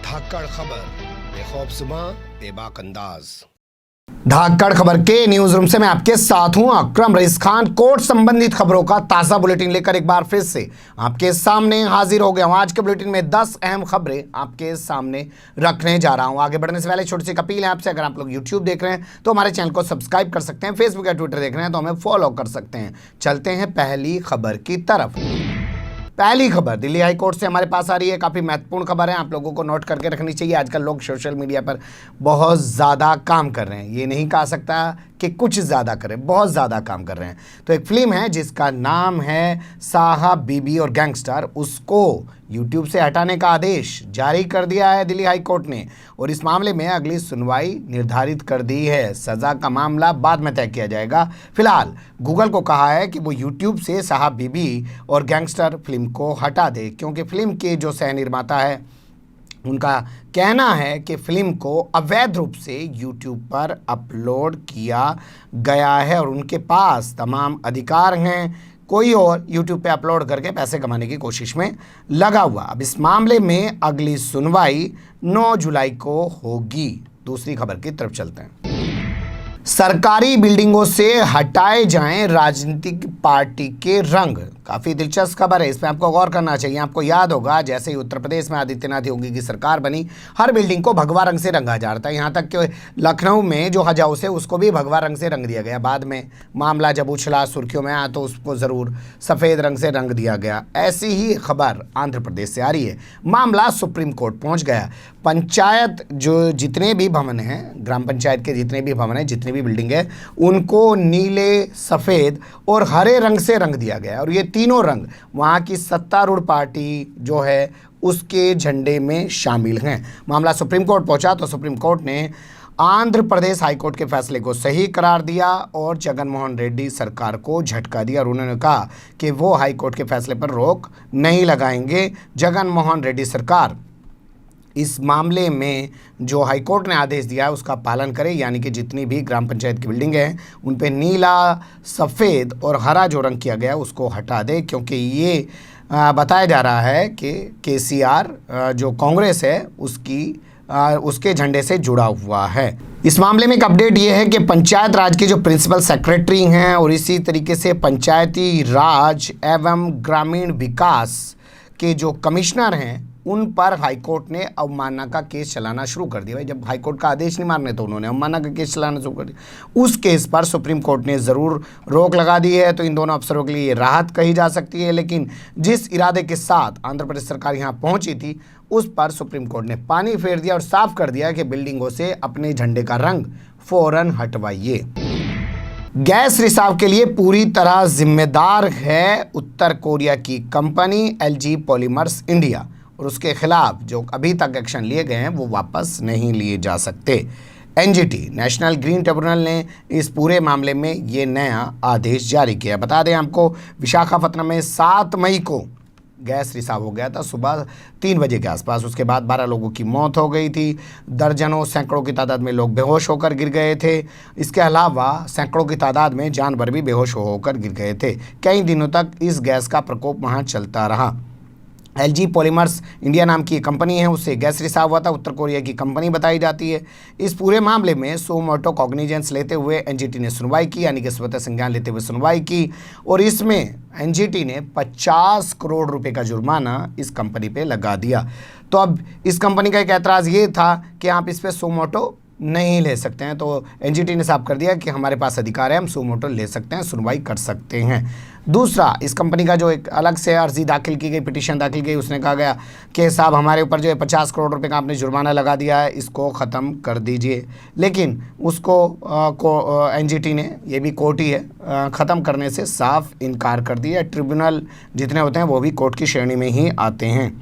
धाकड़ खबर, बेखौफसमा बेबाक अंदाज। धाकड़ खबर के न्यूज रूम से मैं आपके साथ हूं अकरम रईस खान। कोर्ट संबंधित खबरों का ताजा बुलेटिन लेकर एक बार फिर से आपके सामने हाजिर हो गया हूं। आज के बुलेटिन में 10 अहम खबरें आपके सामने रखने जा रहा हूं। आगे बढ़ने से पहले छोटी सी अपील है आपसे, अगर आप लोग यूट्यूब देख रहे हैं तो हमारे चैनल को सब्सक्राइब कर सकते हैं, फेसबुक या ट्विटर देख रहे हैं तो हमें फॉलो कर सकते हैं। चलते हैं पहली खबर की तरफ। पहली खबर दिल्ली हाई कोर्ट से हमारे पास आ रही है। काफ़ी महत्वपूर्ण खबर है, आप लोगों को नोट करके रखनी चाहिए। आजकल लोग सोशल मीडिया पर बहुत ज़्यादा काम कर रहे हैं, ये नहीं कहा सकता कि कुछ ज़्यादा करें, बहुत ज़्यादा काम कर रहे हैं। तो एक फिल्म है जिसका नाम है साहब बीबी और गैंगस्टर, उसको यूट्यूब से हटाने का आदेश जारी कर दिया है दिल्ली हाई कोर्ट ने और इस मामले में अगली सुनवाई निर्धारित कर दी है। सज़ा का मामला बाद में तय किया जाएगा। फिलहाल गूगल को कहा है कि वो यूट्यूब से साहब बीबी और गैंगस्टर फिल्म को हटा दे, क्योंकि फिल्म के जो सह निर्माता है उनका कहना है कि फिल्म को अवैध रूप से यूट्यूब पर अपलोड किया गया है और उनके पास तमाम अधिकार हैं कोई और यूट्यूब पे अपलोड करके पैसे कमाने की कोशिश में लगा हुआ। अब इस मामले में अगली सुनवाई 9 जुलाई को होगी। दूसरी खबर की तरफ चलते हैं। सरकारी बिल्डिंगों से हटाए जाएं राजनीतिक पार्टी के रंग। काफ़ी दिलचस्प खबर है, इसमें आपको गौर करना चाहिए। आपको याद होगा जैसे ही उत्तर प्रदेश में आदित्यनाथ योगी की सरकार बनी, हर बिल्डिंग को भगवा रंग से रंगा जा रहा था। यहाँ तक कि लखनऊ में जो हज हाउस है उसको भी भगवा रंग से रंग दिया गया। बाद में मामला जब उछला सुर्खियों में आया तो उसको ज़रूर सफ़ेद रंग से रंग दिया गया। ऐसी ही खबर आंध्र प्रदेश से आ रही है। मामला सुप्रीम कोर्ट पहुँच गया। पंचायत जो जितने भी भवन हैं, ग्राम पंचायत के जितने भी भवन हैं, जितनी भी बिल्डिंग है, उनको नीले, सफ़ेद और हरे रंग से रंग दिया गया और ये तीनों रंग वहाँ की सत्तारूढ़ पार्टी जो है उसके झंडे में शामिल हैं। मामला सुप्रीम कोर्ट पहुंचा तो सुप्रीम कोर्ट ने आंध्र प्रदेश हाईकोर्ट के फैसले को सही करार दिया और जगन मोहन रेड्डी सरकार को झटका दिया और उन्होंने कहा कि वो हाईकोर्ट के फैसले पर रोक नहीं लगाएंगे। जगन मोहन रेड्डी सरकार इस मामले में जो हाईकोर्ट ने आदेश दिया है उसका पालन करे, यानी कि जितनी भी ग्राम पंचायत की बिल्डिंग हैं उन पे नीला, सफ़ेद और हरा जो रंग किया गया है उसको हटा दे, क्योंकि ये बताया जा रहा है कि केसीआर जो कांग्रेस है उसके झंडे से जुड़ा हुआ है। इस मामले में एक अपडेट ये है कि पंचायत राज के जो प्रिंसिपल सेक्रेटरी हैं और इसी तरीके से पंचायती राज एवं ग्रामीण विकास के जो कमिश्नर हैं उन पर हाईकोर्ट ने अवमानना का केस चलाना शुरू कर दिया। भाई जब हाईकोर्ट का आदेश नहीं मानने तो उन्होंने अवमानना का केस चलाना शुरू कर दिया। उस केस पर सुप्रीम कोर्ट ने ज़रूर रोक लगा दी है, तो इन दोनों अफसरों के लिए राहत कही जा सकती है। लेकिन जिस इरादे के साथ आंध्र प्रदेश सरकार यहाँ पहुँची थी उस पर सुप्रीम कोर्ट ने पानी फेर दिया और साफ कर दिया कि बिल्डिंगों से अपने झंडे का रंग फ़ौरन हटवाइए। गैस रिसाव के लिए पूरी तरह जिम्मेदार है उत्तर कोरिया की कंपनी LG पॉलीमर्स इंडिया और उसके खिलाफ जो अभी तक एक्शन लिए गए हैं वो वापस नहीं लिए जा सकते। NGT नेशनल ग्रीन ट्रिब्यूनल ने इस पूरे मामले में ये नया आदेश जारी किया। बता दें आपको, विशाखापत्तनम में 7 मई को गैस रिसाव हो गया था सुबह 3 बजे के आसपास। उसके बाद 12 लोगों की मौत हो गई थी, दर्जनों सैकड़ों की तादाद में लोग बेहोश होकर गिर गए थे। इसके अलावा सैकड़ों की तादाद में जानवर भी बेहोश होकर गिर गए थे। कई दिनों तक इस गैस का प्रकोप वहाँ चलता रहा। LG पॉलीमर्स इंडिया नाम की कंपनी है, उससे गैस रिसाव हुआ था। उत्तर कोरिया की कंपनी बताई जाती है। इस पूरे मामले में सोमोटो कॉग्निजेंस लेते हुए NGT ने सुनवाई की, यानी कि स्वतः संज्ञान लेते हुए सुनवाई की और इसमें NGT ने 50 करोड़ रुपए का जुर्माना इस कंपनी पे लगा दिया। तो अब इस कंपनी का एक ऐतराज़ ये था कि आप इस पर सोमोटो नहीं ले सकते हैं, तो NGT ने साफ कर दिया कि हमारे पास अधिकार है, हम सोमोटो ले सकते हैं, सुनवाई कर सकते हैं। दूसरा, इस कंपनी का जो एक अलग से अर्जी दाखिल की गई, पिटीशन दाखिल की गई, उसने कहा गया कि साहब हमारे ऊपर जो है 50 करोड़ रुपए का आपने जुर्माना लगा दिया है, इसको ख़त्म कर दीजिए। लेकिन उसको NGT ने, ये भी कोर्ट ही है, ख़त्म करने से साफ इनकार कर दिया। ट्रिब्यूनल जितने होते हैं वो भी कोर्ट की श्रेणी में ही आते हैं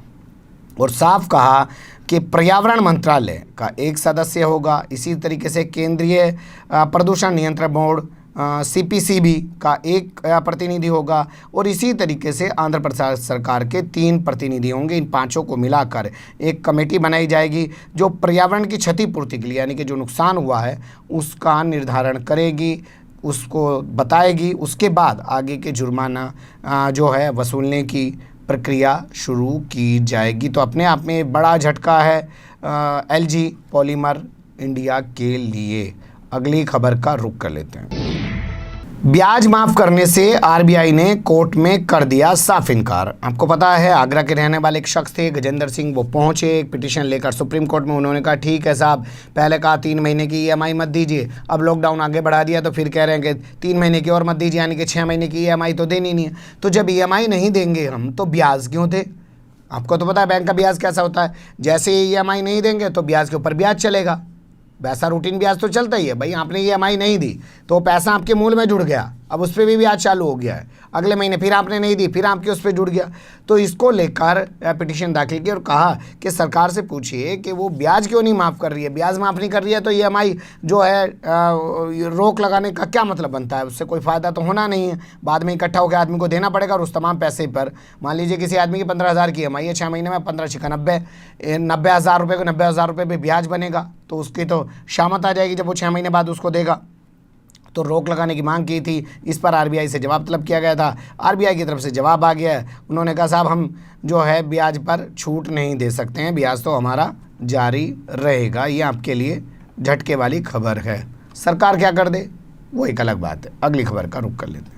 और साफ कहा कि पर्यावरण मंत्रालय का एक सदस्य होगा, इसी तरीके से केंद्रीय प्रदूषण नियंत्रण बोर्ड CPCB का एक प्रतिनिधि होगा और इसी तरीके से आंध्र प्रदेश सरकार के 3 प्रतिनिधि होंगे। इन 5 को मिलाकर एक कमेटी बनाई जाएगी जो पर्यावरण की क्षतिपूर्ति के लिए, यानी कि जो नुकसान हुआ है उसका निर्धारण करेगी, उसको बताएगी। उसके बाद आगे के जुर्माना जो है वसूलने की प्रक्रिया शुरू की जाएगी। तो अपने आप में बड़ा झटका है एलजी पॉलीमर इंडिया के लिए। अगली खबर का रुख कर लेते हैं। ब्याज माफ करने से आरबीआई ने कोर्ट में कर दिया साफ इनकार। आपको पता है आगरा के रहने वाले एक शख्स थे गजेंद्र सिंह, वो पहुंचे एक पिटीशन लेकर सुप्रीम कोर्ट में। उन्होंने कहा ठीक है साहब, पहले कहा 3 महीने की ईएमआई मत दीजिए, अब लॉकडाउन आगे बढ़ा दिया तो फिर कह रहे हैं कि 3 महीने की और मत दीजिए, यानी कि 6 महीने की ईएमआई तो देनी नहीं है। तो जब ईएमआई नहीं देंगे हम तो ब्याज क्यों थे? आपको तो पता है बैंक का ब्याज कैसा होता है, जैसे ही ईएमआई नहीं देंगे तो ब्याज के ऊपर ब्याज चलेगा। वैसा रूटीन ब्याज तो चलता ही है भाई। आपने ईएमआई नहीं दी तो पैसा आपके मूल में जुड़ गया, अब उस पर भी ब्याज चालू हो गया है। अगले महीने फिर आपने नहीं दी, फिर आपके उस पर जुड़ गया। तो इसको लेकर पिटीशन दाखिल की और कहा कि सरकार से पूछिए कि वो ब्याज क्यों नहीं माफ़ कर रही है। ब्याज माफ़ नहीं कर रही है तो ईएमआई जो है रोक लगाने का क्या मतलब बनता है? उससे कोई फ़ायदा तो होना नहीं है। बाद में इकट्ठा होकर आदमी को देना पड़ेगा और उस तमाम पैसे पर, मान लीजिए किसी आदमी की 15,000 की ईएमआई है, 6 महीने में 15 छिका 90,000 रुपये को 90,000 रुपये पर ब्याज बनेगा, तो उसकी तो शामत आ जाएगी जब वो 6 महीने बाद उसको देगा। तो रोक लगाने की मांग की थी, इस पर आरबीआई से जवाब तलब किया गया था। आरबीआई की तरफ से जवाब आ गया है। उन्होंने कहा साहब हम जो है ब्याज पर छूट नहीं दे सकते हैं, ब्याज तो हमारा जारी रहेगा। ये आपके लिए झटके वाली खबर है। सरकार क्या कर दे वो एक अलग बात है। अगली खबर का रुख कर लेते हैं।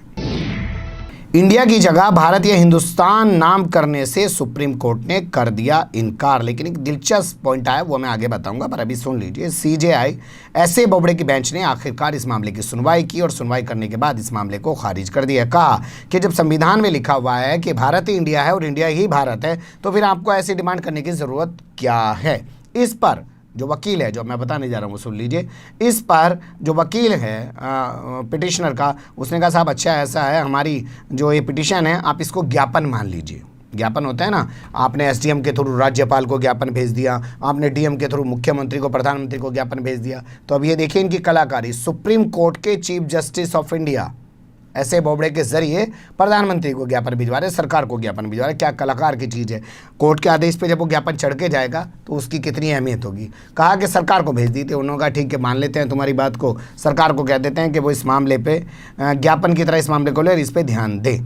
इंडिया की जगह भारत या हिंदुस्तान नाम करने से सुप्रीम कोर्ट ने कर दिया इनकार। लेकिन एक दिलचस्प पॉइंट आया, वो मैं आगे बताऊंगा, पर अभी सुन लीजिए। सीजेआई एसए बोबड़े की बेंच ने आखिरकार इस मामले की सुनवाई की और सुनवाई करने के बाद इस मामले को खारिज कर दिया। कहा कि जब संविधान में लिखा हुआ है कि भारत ही इंडिया है और इंडिया ही भारत है, तो फिर आपको ऐसी डिमांड करने की ज़रूरत क्या है। इस पर जो वकील है, जो मैं बताने जा रहा हूँ वो सुन लीजिए। इस पर जो वकील है पिटिशनर का, उसने कहा साहब अच्छा ऐसा है, हमारी जो ये पिटिशन है आप इसको ज्ञापन मान लीजिए। ज्ञापन होता है ना, आपने एसडीएम के थ्रू राज्यपाल को ज्ञापन भेज दिया, आपने डीएम के थ्रू मुख्यमंत्री को, प्रधानमंत्री को ज्ञापन भेज दिया। तो अब ये देखिए इनकी कलाकारी, सुप्रीम कोर्ट के chief justice of India S A Bobde के जरिए प्रधानमंत्री को ज्ञापन भिजवा रहे, सरकार को ज्ञापन भिजवा रहे। क्या कलाकार की चीज़ है। कोर्ट के आदेश पे जब वो ज्ञापन चढ़ के जाएगा तो उसकी कितनी अहमियत होगी। कहा कि सरकार को भेज दी थी, उन्होंने कहा ठीक है मान लेते हैं तुम्हारी बात को, सरकार को कह देते हैं कि वो इस मामले पे ज्ञापन की तरह इस मामले को ले और इस पर ध्यान दे।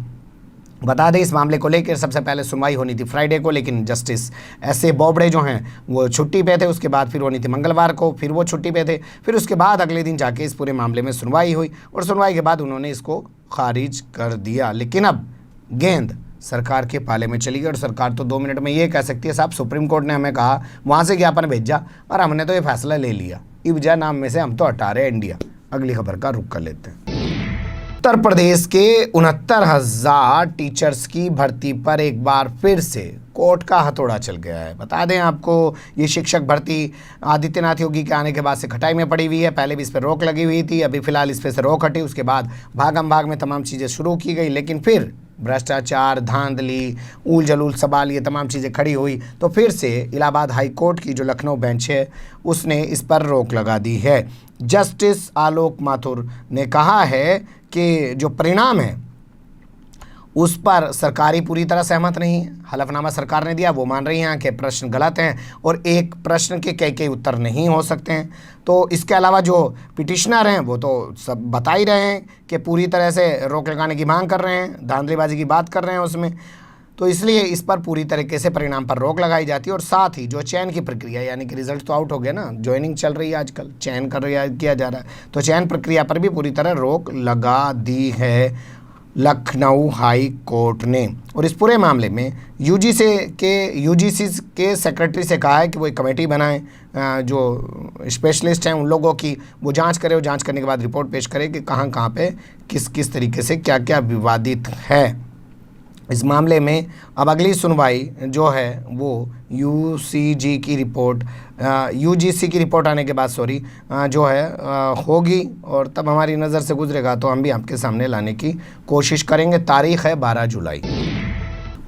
बता दें इस मामले को लेकर सबसे पहले सुनवाई होनी थी फ्राइडे को, लेकिन जस्टिस एसए बोबड़े जो हैं वो छुट्टी पे थे। उसके बाद फिर होनी थी मंगलवार को, फिर वो छुट्टी पे थे। फिर उसके बाद अगले दिन जाके इस पूरे मामले में सुनवाई हुई और सुनवाई के बाद उन्होंने इसको खारिज कर दिया। लेकिन अब गेंद सरकार के पाले में चली गई और सरकार तो 2 मिनट में ये कह सकती है साहब सुप्रीम कोर्ट ने हमें कहा, वहाँ से ज्ञापन भेजा और हमने तो ये फैसला ले लिया, इब्जा नाम में से हम तो हटा रहे इंडिया। अगली खबर का रुख कर लेते हैं। उत्तर प्रदेश के 69,000 टीचर्स की भर्ती पर एक बार फिर से कोर्ट का हथौड़ा चल गया है। बता दें आपको ये शिक्षक भर्ती आदित्यनाथ योगी के आने के बाद से खटाई में पड़ी हुई है। पहले भी इस पर रोक लगी हुई थी, अभी फिलहाल इस पर से रोक हटी, उसके बाद भागम भाग में तमाम चीज़ें शुरू की गई। लेकिन फिर भ्रष्टाचार, धांधली, ऊल जलूल सवाल, ये तमाम चीज़ें खड़ी हुई तो फिर से इलाहाबाद हाई कोर्ट की जो लखनऊ बेंच है उसने इस पर रोक लगा दी है। जस्टिस आलोक माथुर ने कहा है कि जो परिणाम है उस पर सरकारी पूरी तरह सहमत नहीं है। हलफनामा सरकार ने दिया वो मान रही हैं कि प्रश्न गलत हैं और एक प्रश्न के कई उत्तर नहीं हो सकते हैं। तो इसके अलावा जो पिटिशनर हैं वो तो सब बता ही रहे हैं कि पूरी तरह से रोक लगाने की मांग कर रहे हैं, धांधलीबाजी की बात कर रहे हैं उसमें। तो इसलिए इस पर पूरी तरीके से परिणाम पर रोक लगाई जाती है। और साथ ही जो चयन की प्रक्रिया, यानी कि रिजल्ट तो आउट हो गया ना, ज्वाइनिंग चल रही है आजकल, चयन किया जा रहा है, तो चयन प्रक्रिया पर भी पूरी तरह रोक लगा दी है लखनऊ हाई कोर्ट ने। और इस पूरे मामले में यूजीसी के सेक्रेटरी से कहा है कि वो एक कमेटी बनाएं, जो स्पेशलिस्ट हैं उन लोगों की, वो जांच करे और जांच करने के बाद रिपोर्ट पेश करे कि कहाँ पे किस तरीके से क्या विवादित है इस मामले में। अब अगली सुनवाई जो है वो यूजीसी की रिपोर्ट आने के बाद जो है होगी और तब हमारी नज़र से गुजरेगा तो हम भी आपके सामने लाने की कोशिश करेंगे। तारीख है 12 जुलाई।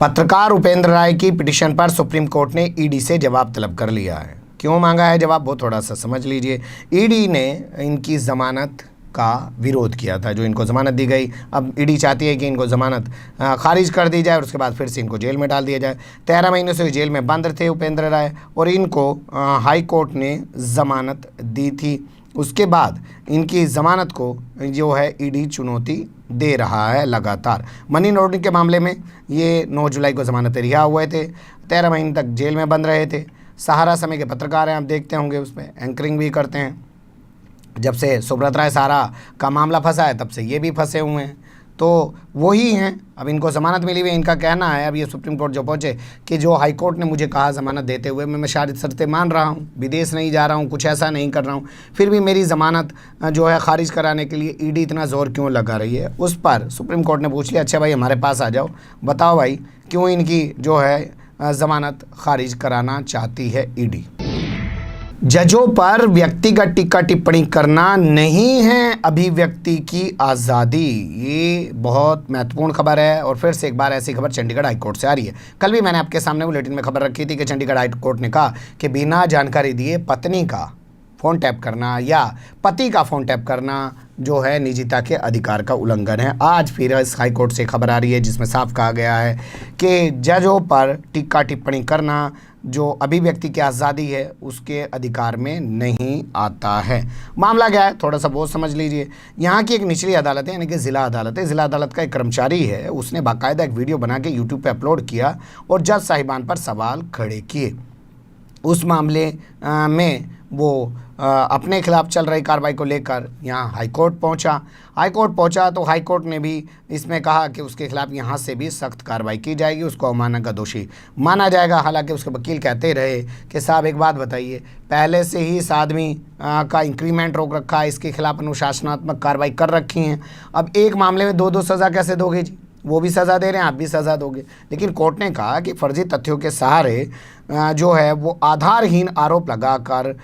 पत्रकार उपेंद्र राय की पिटीशन पर सुप्रीम कोर्ट ने ईडी से जवाब तलब कर लिया है। क्यों मांगा है जवाब वो थोड़ा सा समझ लीजिए। ईडी ने इनकी ज़मानत का विरोध किया था, जो इनको ज़मानत दी गई। अब ईडी चाहती है कि इनको ज़मानत खारिज कर दी जाए और उसके बाद फिर से इनको जेल में डाल दिया जाए। 13 महीनों से जेल में बंद थे उपेंद्र राय और इनको हाई कोर्ट ने ज़मानत दी थी। उसके बाद इनकी ज़मानत को जो है ईडी चुनौती दे रहा है लगातार। मनी लॉन्ड्रिंग के मामले में ये 9 जुलाई को ज़मानत रिहा हुए थे, 13 महीने तक जेल में बंद रहे थे। सहारा समय के पत्रकार हैं, आप देखते होंगे, उस पर एंकरिंग भी करते हैं। जब से सुब्रत राय सहारा का मामला फंसा है तब से ये भी फंसे हुए हैं, तो वही हैं। अब इनको ज़मानत मिली हुई है, इनका कहना है, अब ये सुप्रीम कोर्ट जो पहुँचे, कि जो हाई कोर्ट ने मुझे कहा ज़मानत देते हुए, मैं सारी शर्तें मान रहा हूँ, विदेश नहीं जा रहा हूँ, कुछ ऐसा नहीं कर रहा हूँ, फिर भी मेरी ज़मानत जो है खारिज कराने के लिए ईडी इतना ज़ोर क्यों लगा रही है। उस पर सुप्रीम कोर्ट ने पूछ लिया, अच्छा भाई हमारे पास आ जाओ, बताओ भाई क्यों इनकी जो है ज़मानत खारिज कराना चाहती है ईडी। जजों पर व्यक्तिगत टीका टिप्पणी करना नहीं है अभिव्यक्ति की आज़ादी, ये बहुत महत्वपूर्ण खबर है। और फिर से एक बार ऐसी खबर चंडीगढ़ हाईकोर्ट से आ रही है। कल भी मैंने आपके सामने बुलेटिन में खबर रखी थी कि चंडीगढ़ हाईकोर्ट ने कहा कि बिना जानकारी दिए पत्नी का फ़ोन टैप करना या पति का फ़ोन टैप करना जो है निजता के अधिकार का उल्लंघन है। आज फिर इस हाईकोर्ट से खबर आ रही है जिसमें साफ कहा गया है कि जजों पर टीका टिप्पणी करना जो अभिव्यक्ति की आज़ादी है उसके अधिकार में नहीं आता है। मामला क्या है, थोड़ा सा बहुत समझ लीजिए। यहाँ की एक निचली अदालत है, यानी कि ज़िला अदालत है। ज़िला अदालत का एक कर्मचारी है, उसने बाकायदा एक वीडियो बना के यूट्यूब पे अपलोड किया और जज साहिबान पर सवाल खड़े किए। उस मामले में वो अपने खिलाफ चल रही कार्रवाई को लेकर यहाँ हाईकोर्ट पहुँचा तो हाईकोर्ट ने भी इसमें कहा कि उसके खिलाफ यहाँ से भी सख्त कार्रवाई की जाएगी, उसको अवमानना का दोषी माना जाएगा। हालांकि उसके वकील कहते रहे कि साहब एक बात बताइए, पहले से ही इस आदमी का इंक्रीमेंट रोक रखा है, इसके खिलाफ अनुशासनात्मक कार्रवाई कर रखी हैं, अब एक मामले में दो सज़ा कैसे दोगे जी? वो भी सज़ा दे रहे हैं, आप भी सज़ा दोगे। लेकिन कोर्ट ने कहा कि फर्जी तथ्यों के सहारे जो है वो आधारहीन आरोप लगाकर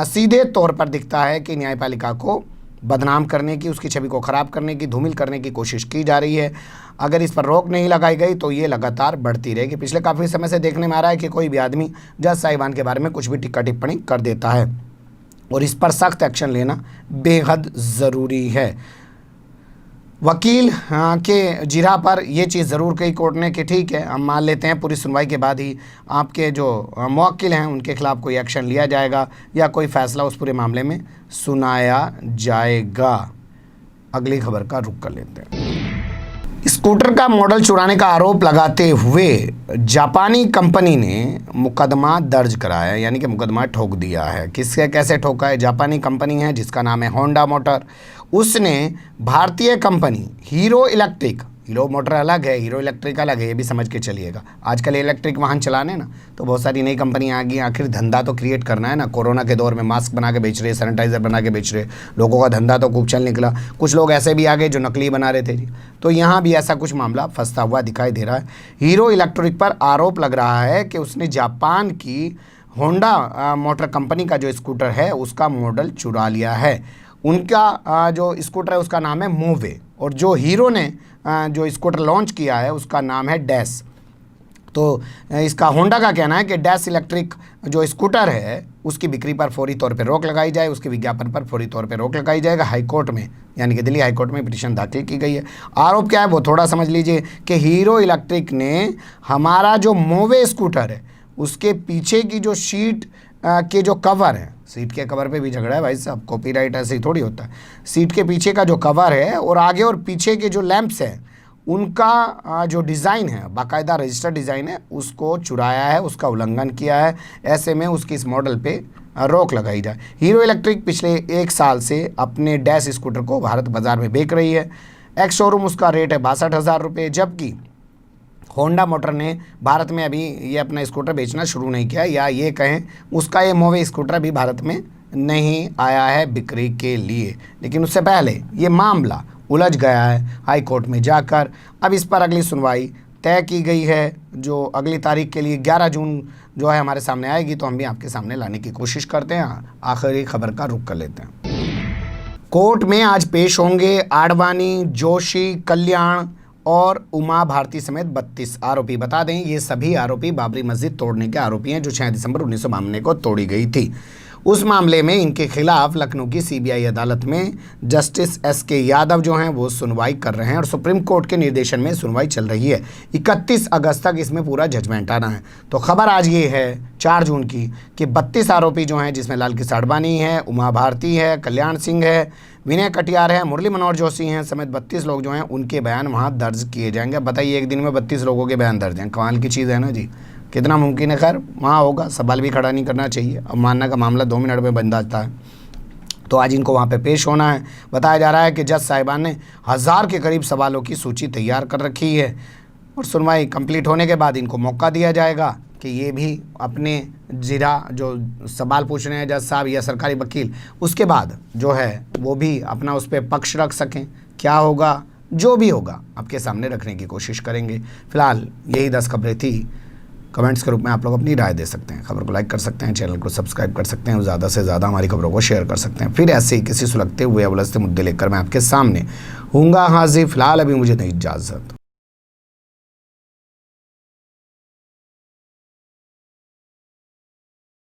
सीधे तौर पर दिखता है कि न्यायपालिका को बदनाम करने की, उसकी छवि को ख़राब करने की, धूमिल करने की कोशिश की जा रही है। अगर इस पर रोक नहीं लगाई गई तो ये लगातार बढ़ती रहेगी। पिछले काफ़ी समय से देखने में आ रहा है कि कोई भी आदमी जज साहिबान के बारे में कुछ भी टिक्का टिप्पणी कर देता है और इस पर सख्त एक्शन लेना बेहद ज़रूरी है। वकील के जिरा पर ये चीज़ ज़रूर कही कोर्ट ने कि ठीक है, हम मान लेते हैं पूरी सुनवाई के बाद ही आपके जो मुवक्किल हैं उनके खिलाफ कोई एक्शन लिया जाएगा या कोई फ़ैसला उस पूरे मामले में सुनाया जाएगा। अगली खबर का रुख कर लेते हैं। स्कूटर का मॉडल चुराने का आरोप लगाते हुए जापानी कंपनी ने मुकदमा दर्ज कराया, यानी कि मुकदमा ठोक दिया है। किससे कैसे ठोका है? जापानी कंपनी है जिसका नाम है होंडा मोटर, उसने भारतीय कंपनी हीरो मोटर अलग है, हीरो इलेक्ट्रिक अलग है, ये भी समझ के चलिएगा। आजकल इलेक्ट्रिक वाहन चलाने ना तो बहुत सारी नई कंपनियां आ गई, आखिर धंधा तो क्रिएट करना है ना। कोरोना के दौर में मास्क बना के बेच रहे, सैनिटाइज़र बना के बेच रहे, लोगों का धंधा तो खूब चल निकला। कुछ लोग ऐसे भी आ गए जो नकली बना रहे थे जी, तो यहाँ भी ऐसा कुछ मामला फंसता हुआ दिखाई दे रहा है। हीरो इलेक्ट्रिक पर आरोप लग रहा है कि उसने जापान की होंडा मोटर कंपनी का जो स्कूटर है उसका मॉडल चुरा लिया है। उनका जो स्कूटर है उसका नाम है मोवे और जो हीरो ने जो स्कूटर लॉन्च किया है उसका नाम है डैश। तो इसका होंडा का कहना है कि डैश इलेक्ट्रिक जो स्कूटर है उसकी बिक्री पर फौरी तौर पर रोक लगाई जाए, उसके विज्ञापन पर फौरी तौर पर रोक लगाई जाएगा। हाईकोर्ट में यानी कि दिल्ली हाईकोर्ट में पिटीशन दाखिल की गई है। आरोप क्या है वो थोड़ा समझ लीजिए कि हीरो इलेक्ट्रिक ने हमारा जो मोवे स्कूटर है उसके पीछे की जो सीट के जो कवर हैं, सीट के कवर पे भी झगड़ा है भाई साहब, कॉपीराइट ऐसे ही थोड़ी होता है। सीट के पीछे का जो कवर है और आगे और पीछे के जो लैंप्स हैं उनका जो डिज़ाइन है, बाकायदा रजिस्टर्ड डिज़ाइन है, उसको चुराया है, उसका उल्लंघन किया है। ऐसे में उसकी इस मॉडल पे रोक लगाई जाए। हीरो इलेक्ट्रिक पिछले 1 साल से अपने डैश स्कूटर को भारत बाज़ार में बेच रही है। एक्स शोरूम उसका रेट है 62,000 रुपये, जबकि होंडा मोटर ने भारत में अभी ये अपना स्कूटर बेचना शुरू नहीं किया, या ये कहें उसका ये मोवे स्कूटर अभी भारत में नहीं आया है बिक्री के लिए। लेकिन उससे पहले ये मामला उलझ गया है हाई कोर्ट में जाकर। अब इस पर अगली सुनवाई तय की गई है जो अगली तारीख के लिए 11 जून जो है हमारे सामने आएगी, तो हम भी आपके सामने लाने की कोशिश करते हैं। आखिरी खबर का रुख कर लेते हैं। कोर्ट में आज पेश होंगे आडवाणी, जोशी, कल्याण और उमा भारती समेत 32 आरोपी। बता दें ये सभी आरोपी बाबरी मस्जिद तोड़ने के आरोपी हैं जो 6 दिसंबर 1992 को तोड़ी गई थी। उस मामले में इनके खिलाफ लखनऊ की सीबीआई अदालत में जस्टिस एसके यादव जो हैं वो सुनवाई कर रहे हैं और सुप्रीम कोर्ट के निर्देशन में सुनवाई चल रही है। 31 अगस्त तक इसमें पूरा जजमेंट आना है। तो खबर आज ये है 4 जून की कि 32 आरोपी जो हैं जिसमें लाल किस आडवाणी है, उमा भारती है, कल्याण सिंह है, विनय कटियार है, मुरली मनोहर जोशी हैं समेत 32 लोग जो हैं उनके बयान वहाँ दर्ज किए जाएंगे। बताइए एक दिन में 32 लोगों के बयान दर्ज हैं, कमाल की चीज़ है ना जी। कितना मुमकिन है, खैर वहाँ होगा, सवाल भी खड़ा नहीं करना चाहिए। अब मानना का मामला 2 मिनट में बन जाता है, तो आज इनको वहाँ पे पेश होना है। बताया जा रहा है कि जज साहिबान ने 1000 के करीब सवालों की सूची तैयार कर रखी है और सुनवाई कंप्लीट होने के बाद इनको मौका दिया जाएगा कि ये भी अपने ज़िरा जो सवाल पूछ रहे हैं जज साहब या सरकारी वकील, उसके बाद जो है वो भी अपना उस पर पक्ष रख सकें। क्या होगा, जो भी होगा आपके सामने रखने की कोशिश करेंगे। फिलहाल यही 10 खबरें थी। कमेंट्स के रूप में आप लोग अपनी राय दे सकते हैं, खबर को लाइक कर सकते हैं, चैनल को सब्सक्राइब कर सकते हैं और ज़्यादा से ज़्यादा हमारी खबरों को शेयर कर सकते हैं। फिर ऐसे ही किसी सुलगते हुए या उलझते मुद्दे लेकर मैं आपके सामने हूँगा हाजिर। फिलहाल अभी मुझे नहीं इजाज़त।